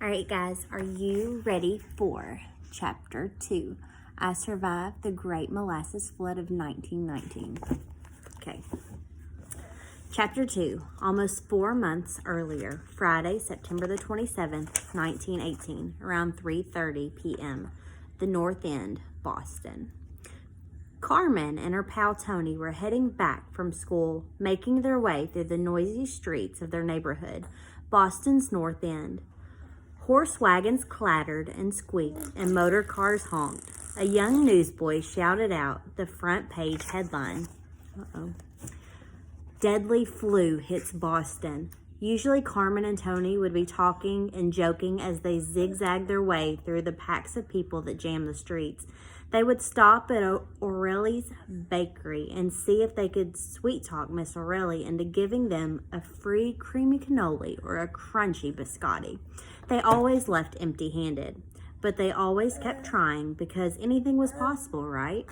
All right, guys, are you ready for Chapter 2? I survived the Great Molasses Flood of 1919. Okay. Chapter 2, almost 4 months earlier, Friday, September the 27th, 1918, around 3:30 p.m., the North End, Boston. Carmen and her pal Tony were heading back from school, making their way through the noisy streets of their neighborhood, Boston's North End. Horse wagons clattered and squeaked, and motor cars honked. A young newsboy shouted out the front page headline. Deadly flu hits Boston. Usually Carmen and Tony would be talking and joking as they zigzagged their way through the packs of people that jammed the streets. They would stop at O'Reilly's Bakery and see if they could sweet-talk Miss O'Reilly into giving them a free creamy cannoli or a crunchy biscotti. They always left empty-handed, but they always kept trying because anything was possible, right?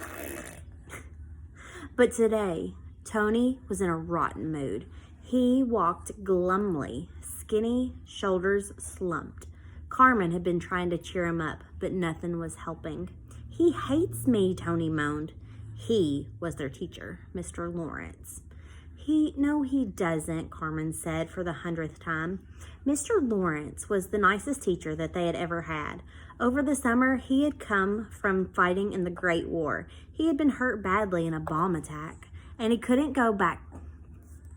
But today, Tony was in a rotten mood. He walked glumly, skinny, shoulders slumped. Carmen had been trying to cheer him up, but nothing was helping. "He hates me," Tony moaned. He was their teacher, Mr. Lawrence. No, he doesn't, Carmen said for the 100th time. Mr. Lawrence was the nicest teacher that they had ever had. Over the summer, he had come from fighting in the Great War. He had been hurt badly in a bomb attack, and he couldn't go back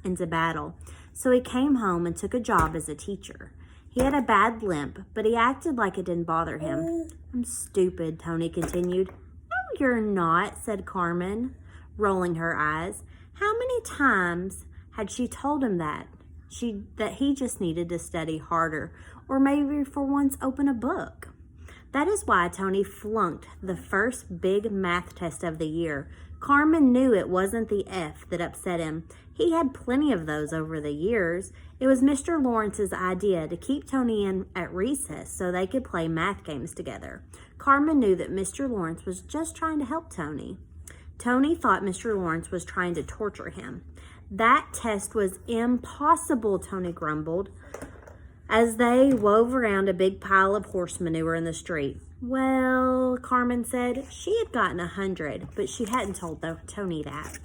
into battle. So he came home and took a job as a teacher. He had a bad limp, but he acted like it didn't bother him. "I'm stupid," Tony continued. "No, you're not," said Carmen, rolling her eyes. How many times had she told him that he just needed to study harder, or maybe for once open a book? That is why Tony flunked the first big math test of the year. Carmen knew it wasn't the F that upset him. He had plenty of those over the years. It was Mr. Lawrence's idea to keep Tony in at recess so they could play math games together. Carmen knew that Mr. Lawrence was just trying to help Tony. Tony thought Mr. Lawrence was trying to torture him. That test was impossible, Tony grumbled, as they wove around a big pile of horse manure in the street. Well, Carmen said, she had gotten 100, but she hadn't told Tony that.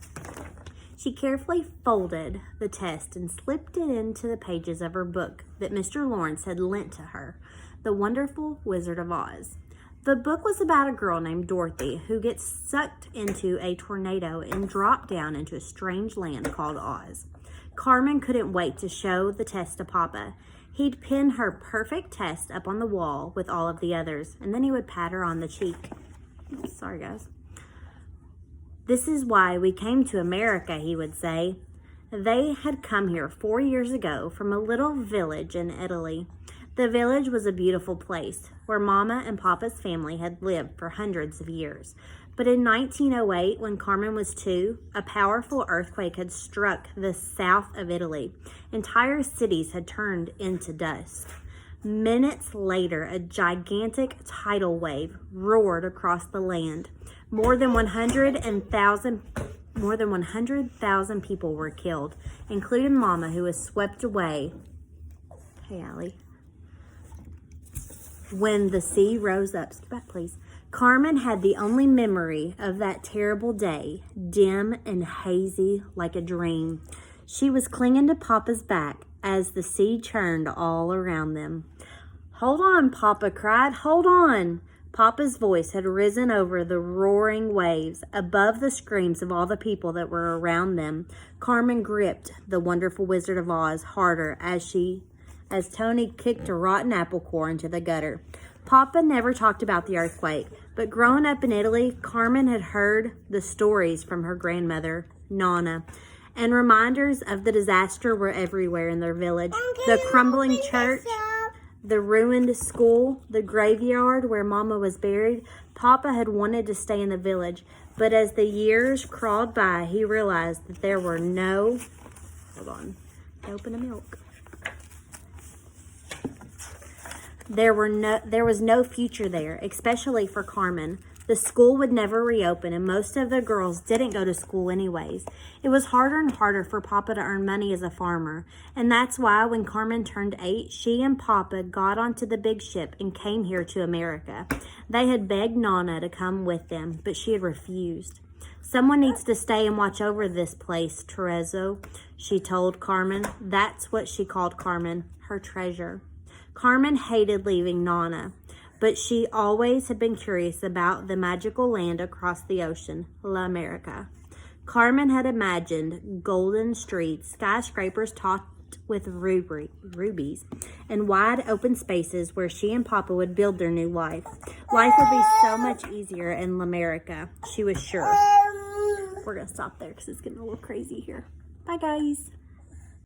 She carefully folded the test and slipped it into the pages of her book that Mr. Lawrence had lent to her, The Wonderful Wizard of Oz. The book was about a girl named Dorothy who gets sucked into a tornado and dropped down into a strange land called Oz. Carmen couldn't wait to show the test to Papa. He'd pin her perfect test up on the wall with all of the others, and then he would pat her on the cheek. Sorry, guys. "This is why we came to America," he would say. They had come here 4 years ago from a little village in Italy. The village was a beautiful place where Mama and Papa's family had lived for hundreds of years. But in 1908, when Carmen was 2, a powerful earthquake had struck the south of Italy. Entire cities had turned into dust. Minutes later, a gigantic tidal wave roared across the land. More than 100,000 people were killed, including Mama, who was swept away. Hey, Allie. When the sea rose up, step back, please. Carmen had the only memory of that terrible day, dim and hazy like a dream. She was clinging to Papa's back as the sea churned all around them. "Hold on," Papa cried. "Hold on." Papa's voice had risen over the roaring waves, above the screams of all the people that were around them. Carmen gripped The Wonderful Wizard of Oz harder as Tony kicked a rotten apple core into the gutter. Papa never talked about the earthquake, but growing up in Italy, Carmen had heard the stories from her grandmother, Nonna, and reminders of the disaster were everywhere in their village. The crumbling church, the ruined school, the graveyard where Mama was buried. Papa had wanted to stay in the village, but as the years crawled by, he realized that there were no... Hold on. Open a milk. There was no future there, especially for Carmen. The school would never reopen, and most of the girls didn't go to school anyways. It was harder and harder for Papa to earn money as a farmer, and that's why when Carmen turned 8, she and Papa got onto the big ship and came here to America. They had begged Nana to come with them, but she had refused. Someone needs to stay and watch over this place, Teresa, she told Carmen. That's what she called Carmen, her treasure. Carmen hated leaving Nana, but she always had been curious about the magical land across the ocean, La America. Carmen had imagined golden streets, skyscrapers topped with rubies, and wide open spaces where she and Papa would build their new life. Life would be so much easier in La America, she was sure. We're going to stop there because it's getting a little crazy here. Bye, guys.